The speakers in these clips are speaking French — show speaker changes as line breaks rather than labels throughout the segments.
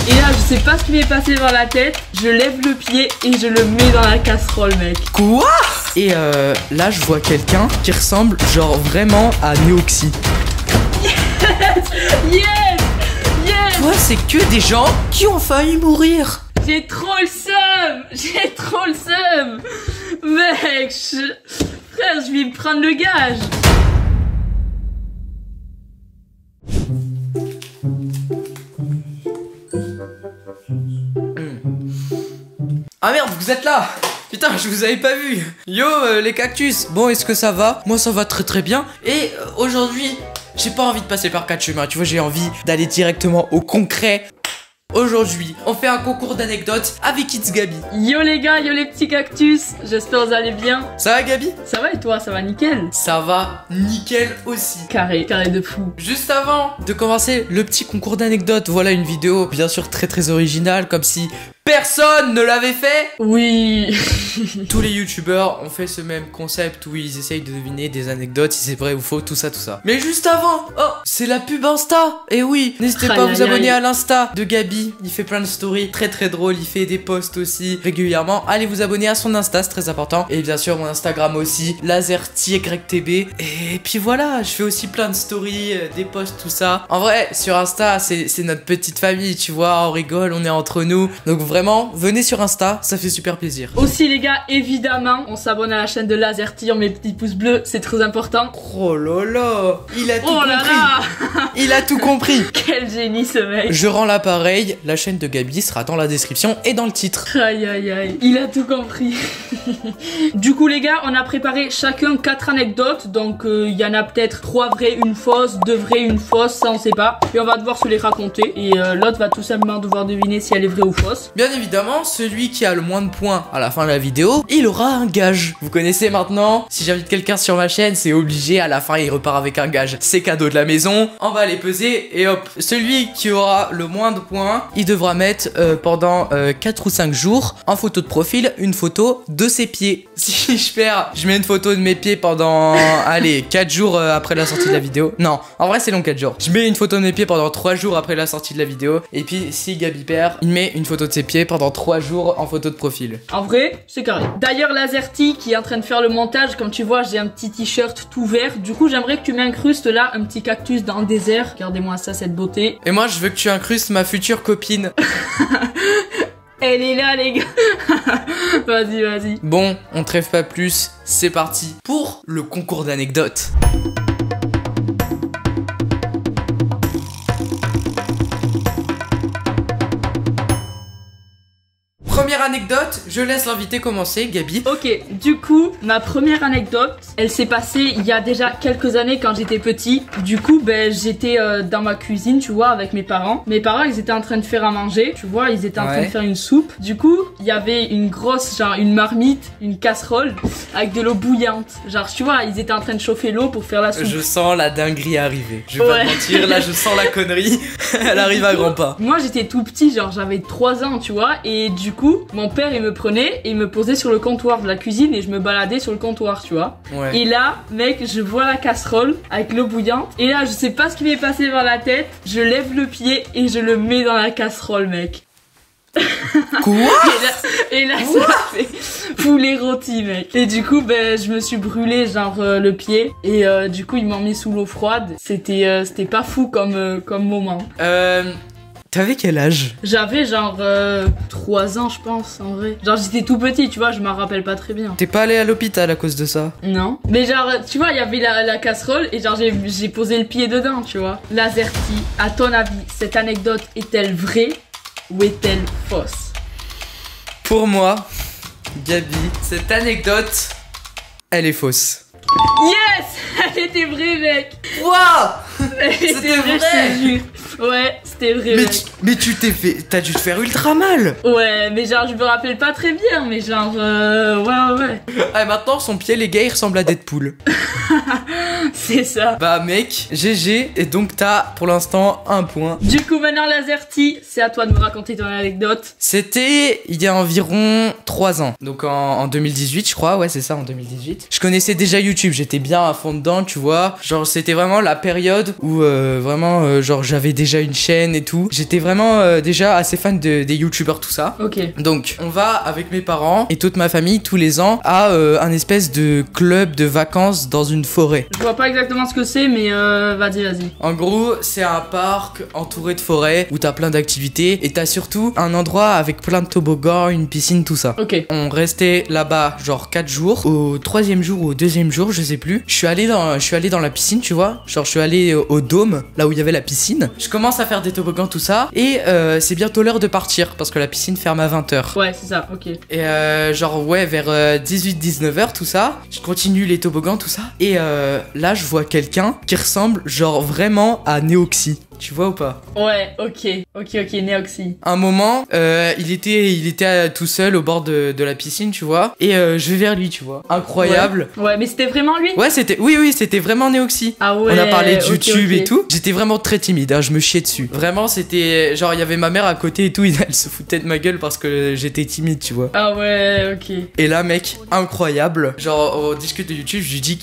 Et là, je sais pas ce qui m'est passé dans la tête. Je lève le pied et je le mets dans la casserole, mec.
Quoi? Et là, je vois quelqu'un qui ressemble genre vraiment à Neoxy.
Yes! Yes!
Toi, c'est que des gens qui ont failli mourir.
J'ai trop le seum! J'ai trop le seum! Mec, frère, je vais me prendre le gage!
Ah merde, vous êtes là! Putain, je vous avais pas vu! Yo, les cactus! Bon, est-ce que ça va? Moi, ça va très très bien. Et aujourd'hui, j'ai pas envie de passer par quatre chemins, tu vois, j'ai envie d'aller directement au concret. Aujourd'hui, on fait un concours d'anecdotes avec It's Gabi.
Yo les gars, yo les petits cactus, j'espère que vous allez bien.
Ça va Gabi?
Ça va et toi, ça va nickel?
Ça va nickel aussi.
Carré de fou.
Juste avant de commencer le petit concours d'anecdotes, voilà une vidéo bien sûr très très originale, comme si personne ne l'avait fait.
Oui.
Tous les youtubeurs ont fait ce même concept où ils essayent de deviner des anecdotes, si c'est vrai ou faux, tout ça. Mais juste avant, oh, c'est la pub Insta. Et oui, n'hésitez pas à vous abonner à l'Insta de Gabi. Il fait plein de stories très très drôles, il fait des posts aussi régulièrement. Allez vous abonner à son Insta, c'est très important. Et bien sûr mon Instagram aussi, LazerTyGTB. Et puis voilà, je fais aussi plein de stories, des posts, tout ça. En vrai, sur Insta, c'est notre petite famille, tu vois, on rigole, on est entre nous. Donc vraiment, venez sur Insta, ça fait super plaisir.
Aussi les gars, évidemment, on s'abonne à la chaîne de LazerTy, on met le petit pouce bleu, c'est très important.
Oh là là, il a tout compris.
Là.
Il a tout compris.
Quel génie ce mec.
Je rends l'appareil, la chaîne de Gabi sera dans la description et dans le titre.
Aïe aïe aïe, il a tout compris. Du coup les gars, on a préparé chacun 4 anecdotes, donc il y en a peut-être 3 vraies, une fausse, 2 vraies, une fausse, ça on sait pas. Et on va devoir se les raconter et l'autre va tout simplement devoir deviner si elle est vraie ou fausse.
Bien évidemment, celui qui a le moins de points à la fin de la vidéo, il aura un gage. Vous connaissez maintenant, si j'invite quelqu'un sur ma chaîne, c'est obligé, à la fin il repart avec un gage. C'est cadeau de la maison, on va les peser et hop. Celui qui aura le moins de points, il devra mettre pendant 4 ou 5 jours en photo de profil une photo de ses pieds. Si je perds, je mets une photo de mes pieds pendant, allez, 4 jours après la sortie de la vidéo. Non, en vrai c'est long 4 jours. Je mets une photo de mes pieds pendant 3 jours après la sortie de la vidéo. Et puis si Gabi perd, il met une photo de ses pieds pendant 3 jours en photo de profil. En
vrai, c'est carré. D'ailleurs, LazerTy qui est en train de faire le montage, comme tu vois, j'ai un petit t-shirt tout vert. Du coup, j'aimerais que tu m'incrustes là un petit cactus dans le désert. Regardez-moi ça, cette beauté.
Et moi, je veux que tu incrustes ma future copine.
Elle est là, les gars. Vas-y, vas-y.
Bon, on trêve pas plus. C'est parti pour le concours d'anecdotes. Première anecdote, je laisse l'invité commencer, Gabi.
Ok, du coup, ma première anecdote, elle s'est passée il y a déjà quelques années quand j'étais petit. Du coup, ben, j'étais dans ma cuisine, tu vois, avec mes parents. Mes parents, ils étaient en train de faire à manger, tu vois, ils étaient en train de faire une soupe. Du coup, il y avait une grosse, genre une marmite, une casserole avec de l'eau bouillante. Genre, tu vois, ils étaient en train de chauffer l'eau pour faire la soupe.
Je sens la dinguerie arriver. Je vais pas te mentir, là, je sens la connerie. Elle arrive à grands pas.
Moi, j'étais tout petit, genre j'avais 3 ans, tu vois, et du coup, mon père il me prenait et il me posait sur le comptoir de la cuisine et je me baladais sur le comptoir, tu vois. Et là, mec, je vois la casserole avec l'eau bouillante et là, je sais pas ce qui m'est passé dans la tête, je lève le pied et je le mets dans la casserole, mec.
Quoi?
Et là ça fait poulet rôti, mec. Et du coup, ben, je me suis brûlé genre le pied et du coup, ils m'ont mis sous l'eau froide. C'était pas fou comme moment.
T'avais quel âge?
J'avais genre 3 ans, je pense, en vrai. Genre j'étais tout petit, tu vois, je m'en rappelle pas très bien.
T'es pas allé à l'hôpital à cause de ça?
Non. Mais genre, tu vois, il y avait la casserole et genre j'ai posé le pied dedans, tu vois. LazerTy, à ton avis, cette anecdote est-elle vraie ou est-elle fausse?
Pour moi, Gabi, cette anecdote, elle est fausse.
Yes! Elle était vraie, mec!
Waouh!
C'était vrai, je te jure. Ouais, c'était vrai, mec.
Mais tu t'es fait... T'as dû te faire ultra mal!
Ouais, mais genre, je me rappelle pas très bien, mais genre... ouais.
Ah, maintenant, son pied, les gars, il ressemble à Deadpool.
C'est ça.
Bah mec, GG, et donc t'as pour l'instant un point.
Du coup maintenant Lazerty, c'est à toi de me raconter ton anecdote.
C'était il y a environ 3 ans, donc en 2018 je crois, ouais c'est ça, en 2018. Je connaissais déjà YouTube, j'étais bien à fond dedans, tu vois. Genre c'était vraiment la période où vraiment genre j'avais déjà une chaîne et tout. J'étais vraiment déjà assez fan des youtubeurs, tout ça.
Ok.
Donc on va avec mes parents et toute ma famille tous les ans à un espèce de club de vacances dans une forêt.
Je vois pas exactement ce que c'est, mais vas-y.
En gros, c'est un parc entouré de forêt où t'as plein d'activités et t'as surtout un endroit avec plein de toboggans, une piscine, tout ça.
Ok.
On restait là-bas genre 4 jours. Au 3e jour ou au 2e jour, je sais plus. Je suis allé dans la piscine, tu vois. Genre je suis allé au dôme, là où il y avait la piscine. Je commence à faire des toboggans, tout ça. Et c'est bientôt l'heure de partir parce que la piscine ferme à 20h.
Ouais, c'est ça, ok.
Et genre ouais, vers 18-19h, tout ça. Je continue les toboggans, tout ça. Et là, je vois quelqu'un qui ressemble genre vraiment à Neoxy. Tu vois ou pas?
Ouais, ok, Neoxy.
Un moment, il était tout seul au bord de la piscine, tu vois. Et je vais vers lui, tu vois. Incroyable.
Ouais, mais c'était vraiment lui?
Ouais, oui, c'était vraiment Neoxy.
Ah ouais.
On a parlé de YouTube
ok.
et tout. J'étais vraiment très timide, hein, je me chiais dessus. Vraiment, c'était genre, il y avait ma mère à côté et tout. Elle se foutait de ma gueule parce que j'étais timide, tu vois.
Ah ouais, ok.
Et là, mec, incroyable. Genre, on discute de YouTube, je lui dis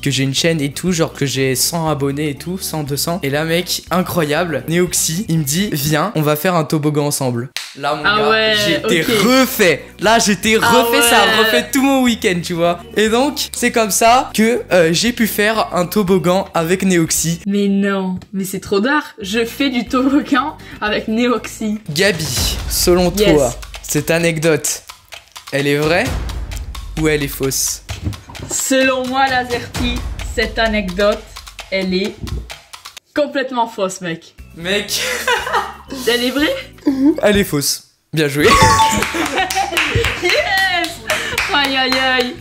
que j'ai une chaîne et tout, genre que j'ai 100 abonnés et tout, 100, 200. Et là, mec, incroyable. Neoxy, il me dit, viens, on va faire un toboggan ensemble. Là, mon gars,
ouais,
j'étais
ok.
refait. Là, j'étais refait,
ouais.
ça a refait tout mon week-end, tu vois. Et donc, c'est comme ça que j'ai pu faire un toboggan avec Neoxy.
Mais non, mais c'est trop d'art. Je fais du toboggan avec Neoxy.
Gabi, selon
Yes.
toi, cette anecdote, elle est vraie ou elle est fausse?
Selon moi, Lazerty, cette anecdote, elle est complètement fausse, mec.
Mec,
Elle est vraie?
elle est fausse. Bien joué.
Yes! Aïe aïe aïe!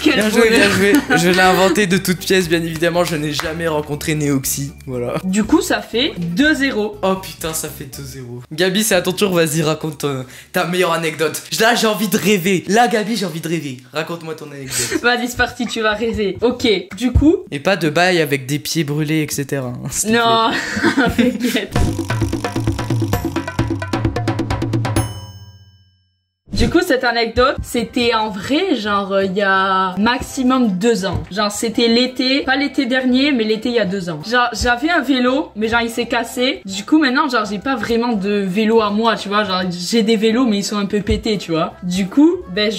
Quel
Bien joué,
bonheur.
bien joué. Je l'ai inventé de toutes pièces, bien évidemment. Je n'ai jamais rencontré Neoxy. Voilà.
Du coup, ça fait 2-0.
Oh putain, ça fait 2-0. Gabi, c'est à ton tour. Vas-y, raconte ta meilleure anecdote. Là, j'ai envie de rêver. Là, Gabi, j'ai envie de rêver. Raconte-moi ton anecdote.
Vas-y, c'est parti, tu vas rêver. Ok, du coup.
Et pas de bail avec des pieds brûlés, etc. hein, s'il te plaît.
Non, t'inquiète. Du coup, cette anecdote, c'était en vrai, genre, il y a maximum 2 ans. Genre, c'était l'été, pas l'été dernier, mais l'été il y a 2 ans. Genre, j'avais un vélo, mais genre, il s'est cassé. Du coup, maintenant, genre, j'ai pas vraiment de vélo à moi, tu vois. Genre, j'ai des vélos, mais ils sont un peu pétés, tu vois. Du coup, ben,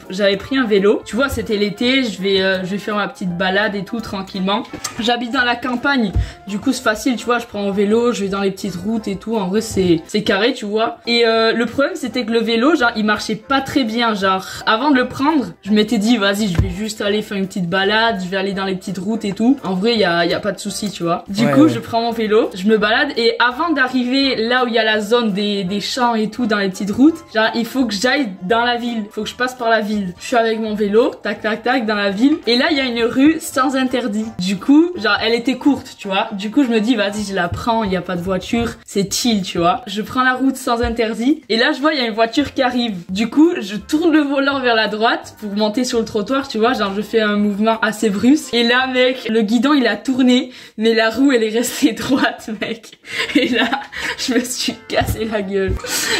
j'avais pris un vélo. Tu vois, c'était l'été, je vais faire ma petite balade et tout, tranquillement. J'habite dans la campagne, du coup, c'est facile, tu vois. Je prends mon vélo, je vais dans les petites routes et tout. En vrai, c'est carré, tu vois. Et le problème, c'était que le vélo, genre, il marchait pas très bien, genre avant de le prendre je m'étais dit vas-y je vais juste aller faire une petite balade, je vais aller dans les petites routes et tout, en vrai y a pas de souci, tu vois. Du coup je prends mon vélo, je me balade et avant d'arriver là où il y a la zone des champs et tout dans les petites routes, genre il faut que j'aille dans la ville, faut que je passe par la ville. Je suis avec mon vélo, tac tac tac dans la ville et là il y a une rue sans interdit. Du coup genre elle était courte, tu vois. Du coup je me dis vas-y je la prends, il y a pas de voiture, c'est chill, tu vois. Je prends la route sans interdit et là je vois il y a une voiture qui arrive. Du coup, je tourne le volant vers la droite pour monter sur le trottoir, tu vois, genre je fais un mouvement assez brusque. Et là, mec, le guidon il a tourné, mais la roue elle est restée droite, mec. Et là, je me suis cassé la gueule.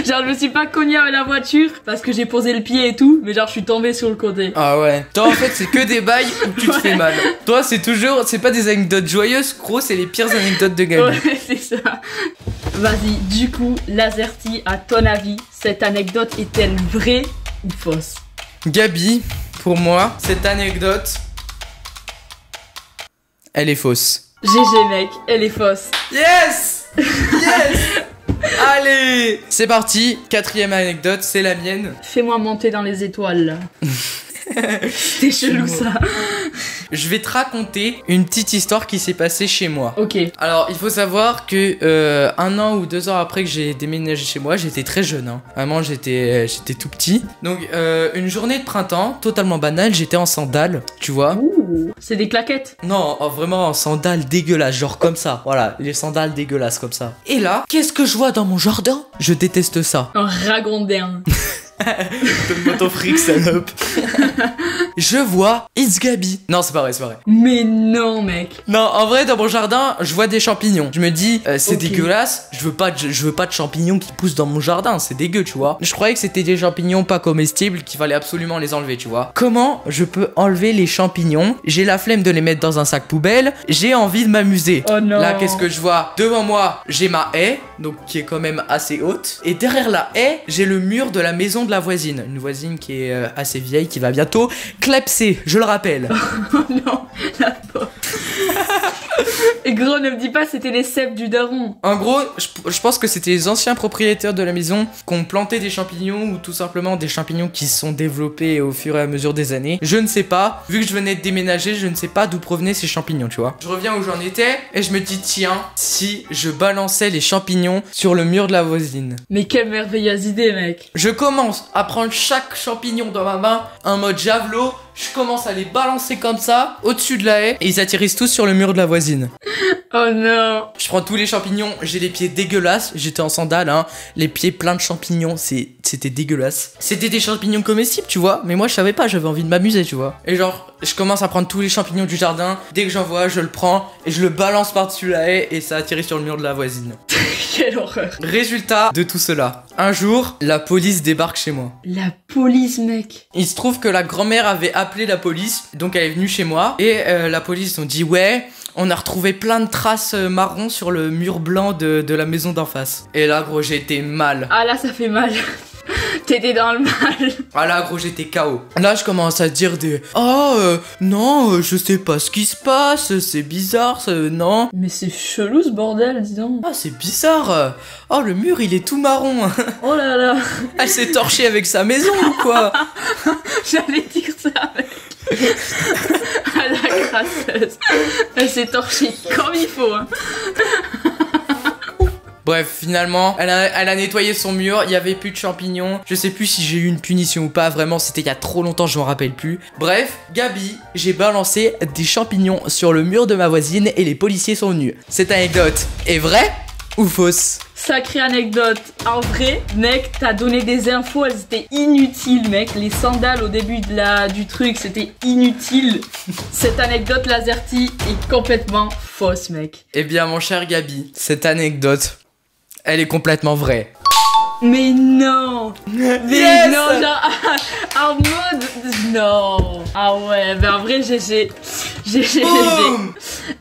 Genre je me suis pas cogné avec la voiture parce que j'ai posé le pied et tout, mais genre je suis tombée sur le côté.
Ah ouais. Toi en fait c'est que des bails où tu te fais mal. Toi c'est pas des anecdotes joyeuses, gros, c'est les pires anecdotes de Gabi.
Ouais, c'est ça. Vas-y, du coup, Lazerty, à ton avis, cette anecdote est-elle vraie ou fausse?
Gabi, pour moi, cette anecdote, elle est fausse.
GG mec, elle est fausse.
Yes. Yes. Allez, c'est parti. 4e anecdote, c'est la mienne.
Fais-moi monter dans les étoiles là. C'est chelou ça.
Je vais te raconter une petite histoire qui s'est passée chez moi.
Ok.
Alors, il faut savoir que 1 an ou 2 ans après que j'ai déménagé chez moi, j'étais très jeune. Hein. Vraiment, j'étais tout petit. Donc, une journée de printemps, totalement banale, j'étais en sandales, tu vois.
Ouh, c'est des claquettes.
Non, vraiment en sandales dégueulasses, genre comme ça. Voilà, les sandales dégueulasses comme ça. Et là, qu'est-ce que je vois dans mon jardin? Je déteste ça.
Un ragondin.
Donne-moi ton fric, salope. je vois It's Gabi. Non, c'est pas vrai, c'est pas vrai.
Mais non, mec.
Non, en vrai, dans mon jardin, je vois des champignons. Je me dis, c'est dégueulasse. Je veux pas de champignons qui poussent dans mon jardin. C'est dégueu, tu vois. Je croyais que c'était des champignons pas comestibles, qu'il fallait absolument les enlever, tu vois. Comment je peux enlever les champignons? J'ai la flemme de les mettre dans un sac poubelle. J'ai envie de m'amuser.
Oh non.
Là, qu'est-ce que je vois? Devant moi, j'ai ma haie, donc qui est quand même assez haute. Et derrière la haie, j'ai le mur de la maison de la voisine. Une voisine qui est assez vieille, qui va bientôt clepser, je le rappelle.
Oh non, la pauvre. Et gros, ne me dis pas c'était les cèpes du daron.
En gros, je pense que c'était les anciens propriétaires de la maison qui ont planté des champignons ou tout simplement des champignons qui se sont développés au fur et à mesure des années. Je ne sais pas, vu que je venais de déménager, je ne sais pas d'où provenaient ces champignons, tu vois. Je reviens où j'en étais et je me dis tiens, si je balançais les champignons sur le mur de la voisine.
Mais quelle merveilleuse idée, mec.
Je commence à prendre chaque champignon dans ma main en mode javelot. Je commence à les balancer comme ça, au-dessus de la haie, et ils atterrissent tous sur le mur de la voisine.
Oh non.
Je prends tous les champignons, j'ai les pieds dégueulasses, j'étais en sandales, hein, les pieds pleins de champignons, c'était dégueulasse. C'était des champignons comestibles, tu vois, mais moi je savais pas, j'avais envie de m'amuser, tu vois. Et genre, je commence à prendre tous les champignons du jardin, dès que j'en vois, je le prends, et je le balance par-dessus la haie, et ça atterrit sur le mur de la voisine.
Quelle horreur.
Résultat de tout cela, un jour, la police débarque chez moi.
La police, mec.
Il se trouve que la grand-mère avait appelé la police, donc elle est venue chez moi, et la police ont dit ouais, on a retrouvé plein de traces marron sur le mur blanc de la maison d'en face. Et là gros, j'étais mal.
Ah là, ça fait mal. T'étais dans le mal.
Ah là gros, j'étais KO. Là je commence à dire des non, je sais pas ce qui se passe, c'est bizarre, non.
Mais c'est chelou ce bordel, dis donc.
Ah c'est bizarre. Oh le mur il est tout marron.
Oh là là.
Elle s'est torchée avec sa maison ou quoi?
J'allais dire ça, mec. À la crasseuse. Elle s'est torchée comme il faut, hein.
Bref, finalement, elle a nettoyé son mur, il y avait plus de champignons. Je sais plus si j'ai eu une punition ou pas, vraiment, c'était il y a trop longtemps, je m'en rappelle plus. Bref, Gabi, j'ai balancé des champignons sur le mur de ma voisine et les policiers sont venus. Cette anecdote est vraie ou fausse?
Sacrée anecdote. En vrai, mec, t'as donné des infos, elles étaient inutiles, mec. Les sandales au début du truc, c'était inutile. Cette anecdote, Lazerty, est complètement fausse, mec.
Eh bien, mon cher Gabi, cette anecdote, elle est complètement vraie.
Mais non. Mais
Yes.
non, genre, en mode... Non. Ah ouais, ben en vrai, GG. GG.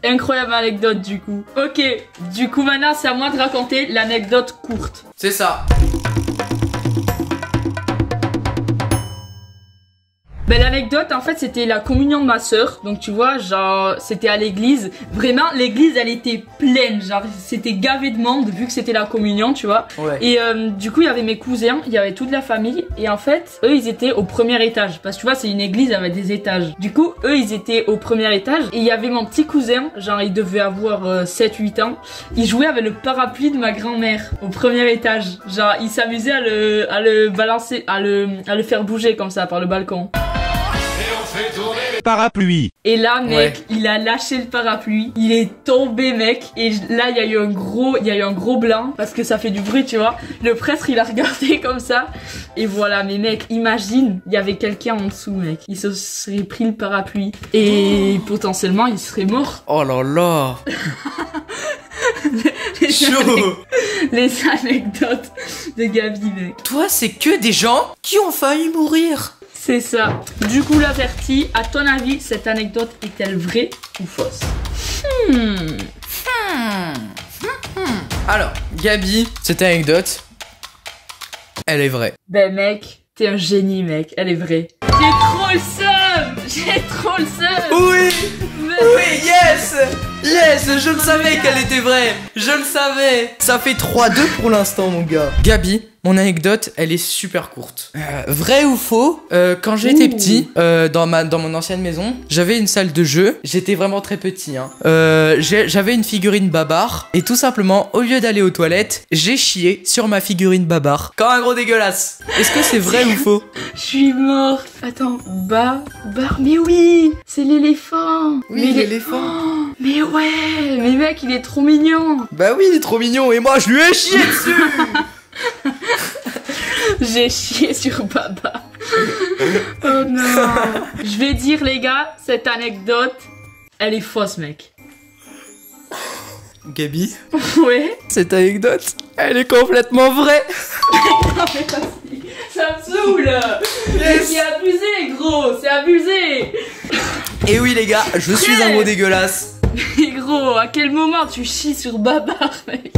Incroyable anecdote, du coup. Ok, du coup, maintenant, c'est à moi de raconter l'anecdote courte.
C'est ça.
Ben l'anecdote en fait c'était la communion de ma soeur. Donc tu vois genre c'était à l'église. Vraiment l'église elle était pleine. Genre c'était gavé de monde vu que c'était la communion tu vois.
Ouais.
Et du coup il y avait mes cousins, il y avait toute la famille. Et en fait eux ils étaient au premier étage. Parce que tu vois c'est une église avec des étages. Du coup eux ils étaient au premier étage. Et il y avait mon petit cousin. Genre il devait avoir 7-8 ans. Il jouait avec le parapluie de ma grand-mère au premier étage. Genre il s'amusait à le balancer, à le faire bouger comme ça par le balcon.
Parapluie.
Et là, mec,
Ouais.
il a lâché le parapluie. Il est tombé, mec. Et là, il y a eu un gros blanc. Parce que ça fait du bruit, tu vois. Le prêtre, il a regardé comme ça. Et voilà, mais mec, imagine, il y avait quelqu'un en dessous, mec. Il se serait pris le parapluie. Et potentiellement, il serait mort.
Oh là là. Chaud.
Les anecdotes de Gabi, mec.
Toi, c'est que des gens qui ont failli mourir.
C'est ça. Du coup, Lazerty, à ton avis, cette anecdote est-elle vraie ou fausse?
Alors, Gabi, cette anecdote, elle est vraie.
Ben mec, t'es un génie mec, elle est vraie. J'ai trop le seum. J'ai trop le seum.
Oui.
Mais-
Oui, yes. Yes, je le savais qu'elle était vraie. Je le savais. Ça fait 3-2 pour l'instant, mon gars. Gabi, mon anecdote, elle est super courte. Vrai ou faux, quand j'étais petit, dans mon ancienne maison, j'avais une salle de jeu. J'étais vraiment très petit. Hein. J'avais une figurine Babar. Et tout simplement, au lieu d'aller aux toilettes, j'ai chié sur ma figurine Babar. Comme un gros dégueulasse. Est-ce que c'est vrai ou faux?
Je suis morte. Attends, mais oui, c'est l'éléphant.
Oui,
Mais
l'éléphant.
Oh, mais ouais, mais mec, il est trop mignon.
Bah oui, il est trop mignon. Et moi, je lui ai chié dessus.
J'ai chié sur Baba. Oh non. Je vais dire les gars, cette anecdote, elle est fausse mec.
Gabi,
Ouais.
cette anecdote, elle est complètement vraie.
Non mais vas-y, ça me saoule. Mais c'est abusé gros, c'est abusé.
Et oui les gars, je suis un gros dégueulasse.
Mais gros, à quel moment tu chies sur Babar mec?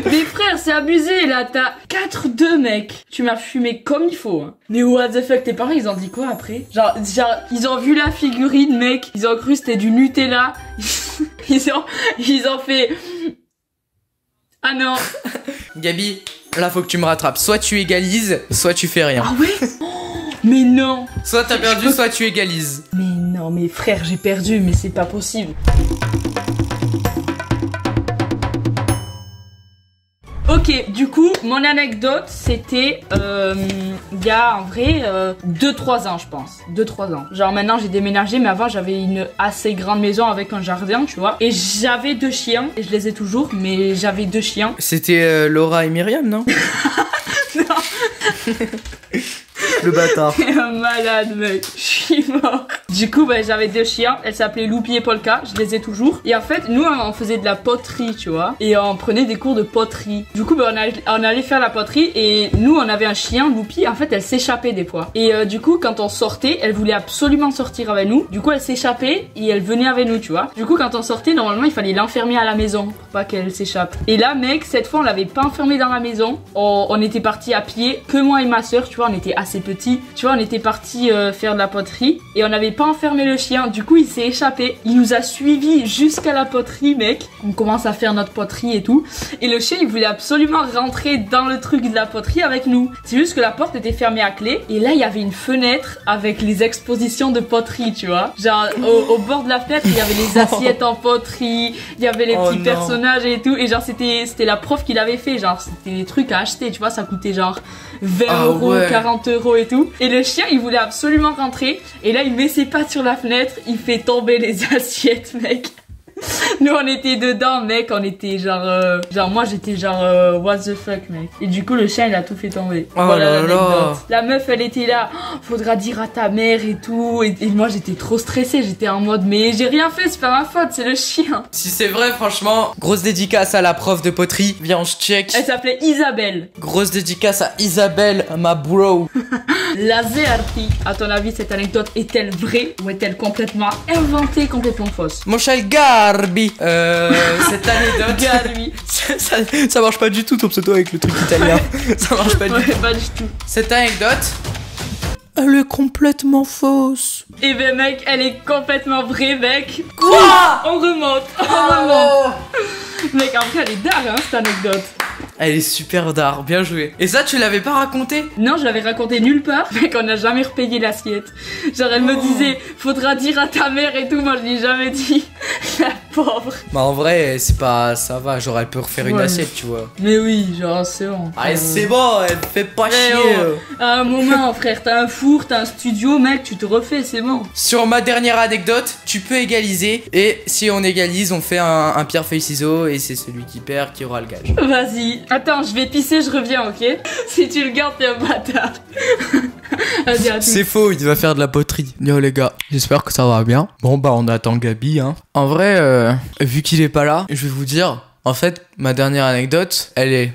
Mais frère, c'est abusé là, t'as 4-2 mec. Tu m'as fumé comme il faut. Hein. Mais what the fuck, tes parents ils ont dit quoi après? Genre, ils ont vu la figurine mec, ils ont cru que c'était du Nutella. Ils ont fait... Ah non.
Gabi, là faut que tu me rattrapes. Soit tu égalises, soit tu fais rien.
Ah ouais? Oh, mais non.
Soit t'as perdu, soit tu égalises.
Mais non, mais frère, j'ai perdu, mais c'est pas possible. Ok, du coup, mon anecdote, c'était il y a en vrai 2-3 ans, je pense. 2-3 ans. Genre maintenant, j'ai déménagé, mais avant, j'avais une assez grande maison avec un jardin, tu vois. Et j'avais 2 chiens, et je les ai toujours, mais j'avais 2 chiens.
C'était Laura et Myriam, non?
Non.
Le bâtard.
T'es un malade, mec. Je suis mort. Du coup, bah, j'avais 2 chiens. Elles s'appelaient Loupi et Polka. Je les ai toujours. Et en fait, nous, on faisait de la poterie, tu vois. Et on prenait des cours de poterie. Du coup, bah, on allait faire la poterie. Et nous, on avait un chien, Loupi. En fait, elle s'échappait des fois. Et du coup, quand on sortait, elle voulait absolument sortir avec nous. Du coup, elle s'échappait et elle venait avec nous, tu vois. Du coup, quand on sortait, normalement, il fallait l'enfermer à la maison pour pas qu'elle s'échappe. Et là, mec, cette fois, on l'avait pas enfermée dans la maison. On était partis à pied. Que moi et ma soeur, tu vois, on était assez petits. Tu vois, on était partis faire de la poterie et on n'avait pas enfermé le chien. Du coup, il s'est échappé. Il nous a suivis jusqu'à la poterie, mec. On commence à faire notre poterie et tout. Et le chien, il voulait absolument rentrer dans le truc de la poterie avec nous. C'est juste que la porte était fermée à clé. Et là, il y avait une fenêtre avec les expositions de poterie, tu vois. Genre, au bord de la fenêtre, il y avait les assiettes en poterie. Il y avait les petits personnages et tout. Et genre, c'était la prof qui l'avait fait. Genre, c'était des trucs à acheter, tu vois. Ça coûtait genre 20 euros, ouais. 40 euros et tout. Et le chien, il voulait absolument rentrer. Et là, il met ses pattes sur la fenêtre. Il fait tomber les assiettes, mec. Nous, on était dedans, mec. On était genre... moi, j'étais genre... what the fuck, mec. Et du coup, le chien, il a tout fait tomber.
Oh
voilà
là là.
La meuf, elle était là. Oh, faudra dire à ta mère et tout. Et moi, j'étais trop stressée. J'étais en mode... Mais j'ai rien fait, c'est pas ma faute, c'est le chien.
Si c'est vrai, franchement, grosse dédicace à la prof de poterie. Viens, on se check.
Elle s'appelait Isabelle.
Grosse dédicace à Isabelle, ma bro.
La Zerti. À ton avis, cette anecdote est-elle vraie ou est-elle complètement inventée, complètement fausse?
Mon cher Garbi, cette anecdote...
Garbi.
ça marche pas du tout ton pseudo avec le truc italien. Ça marche pas du tout.
Pas du tout.
Cette anecdote... Elle est complètement fausse.
Eh ben mec, elle est complètement vraie, mec.
Quoi?
On remonte. On remonte. Mec, en vrai, elle est dingue, hein, cette anecdote.
Elle est super d'art, bien joué. Et ça, tu l'avais pas raconté?
Non, je l'avais raconté nulle part. Mec, on n'a jamais repayé l'assiette. Genre, elle me disait, faudra dire à ta mère et tout. Moi, je l'ai jamais dit. La pauvre.
Bah, en vrai, c'est pas... Ça va, genre, elle peut refaire une assiette, tu vois.
Mais oui, genre, c'est bon.
Allez, c'est bon, elle fait pas chier.
À un moment, frère, t'as un four, t'as un studio, mec, tu te refais, c'est bon.
Sur ma dernière anecdote, tu peux égaliser. Et si on égalise, on fait un pierre feuille ciseaux. Et c'est celui qui perd qui aura le gage.
Vas-y. Attends, je vais pisser, je reviens, ok? Si tu le gardes, t'es un bâtard. Vas-y, à tout.
C'est faux, il va faire de la poterie. Yo les gars, j'espère que ça va bien. Bon bah on attend Gabi hein. En vrai, vu qu'il est pas là, je vais vous dire, en fait, ma dernière anecdote, elle est...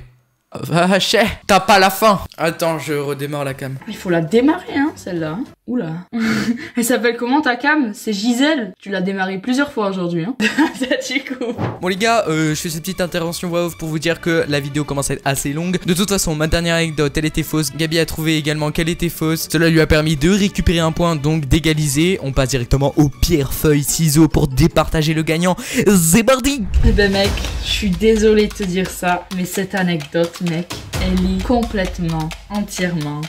Vache, t'as pas la fin. Attends, je redémarre la cam.
Il faut la démarrer, hein, celle-là. Oula. Elle s'appelle comment ta cam? C'est Gisèle. Tu l'as démarrée plusieurs fois aujourd'hui, hein. Du coup.
Bon les gars, je fais cette petite intervention voix off pour vous dire que la vidéo commence à être assez longue. De toute façon, ma dernière anecdote, elle était fausse. Gabi a trouvé également qu'elle était fausse. Cela lui a permis de récupérer un point, donc d'égaliser. On passe directement au pierre, feuille, ciseaux pour départager le gagnant. C'est parti.
Eh ben mec, je suis désolée de te dire ça, mais cette anecdote, mec, elle est complètement, entièrement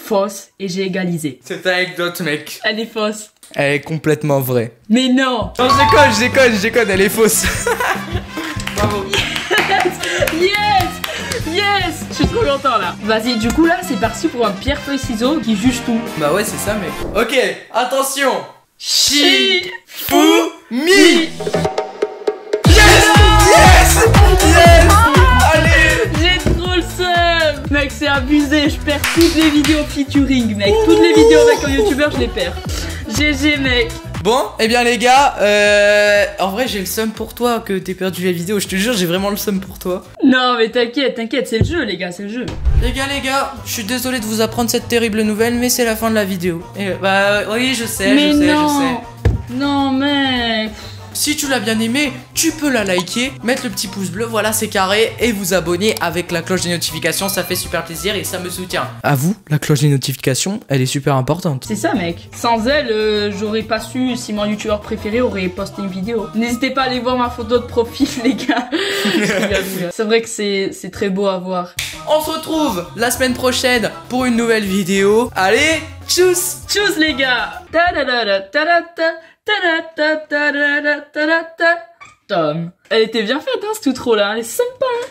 fausse et j'ai égalisé.
Cette anecdote, mec,
Elle est fausse.
elle est complètement vraie.
Mais non.
Non, je déconne, elle est fausse. Bravo.
Yes. Je suis trop content là. Vas-y, du coup là, c'est parti pour un pierre feuille ciseaux qui juge tout.
Bah ouais, c'est ça, mec. Ok, attention.
Chi
Fou Mi. Yes. Allez.
J'ai trop le seum. Mec, c'est abusé. abusé, je perds toutes les vidéos featuring, mec. Toutes les vidéos avec un youtubeur, je les perds. GG, mec.
Bon, eh bien les gars, en vrai j'ai le seum pour toi que t'aies perdu la vidéo, je te jure j'ai vraiment le seum pour toi.
Non mais t'inquiète, c'est le jeu les gars, c'est le jeu.
Les gars, je suis désolé de vous apprendre cette terrible nouvelle, mais c'est la fin de la vidéo. Et bah oui je sais,
mais
je sais.
Non mec.
Si tu l'as bien aimé, tu peux la liker, mettre le petit pouce bleu, voilà c'est carré, et vous abonner avec la cloche des notifications, ça fait super plaisir et ça me soutient. À vous, la cloche des notifications, elle est super importante.
C'est ça mec. Sans elle, j'aurais pas su si mon youtubeur préféré aurait posté une vidéo. N'hésitez pas à aller voir ma photo de profil les gars. C'est vrai que c'est très beau à voir.
On se retrouve la semaine prochaine pour une nouvelle vidéo. Allez, tchuss.
Tchuss les gars. Tom. Elle était bien faite hein, cette outro là, elle est sympa hein.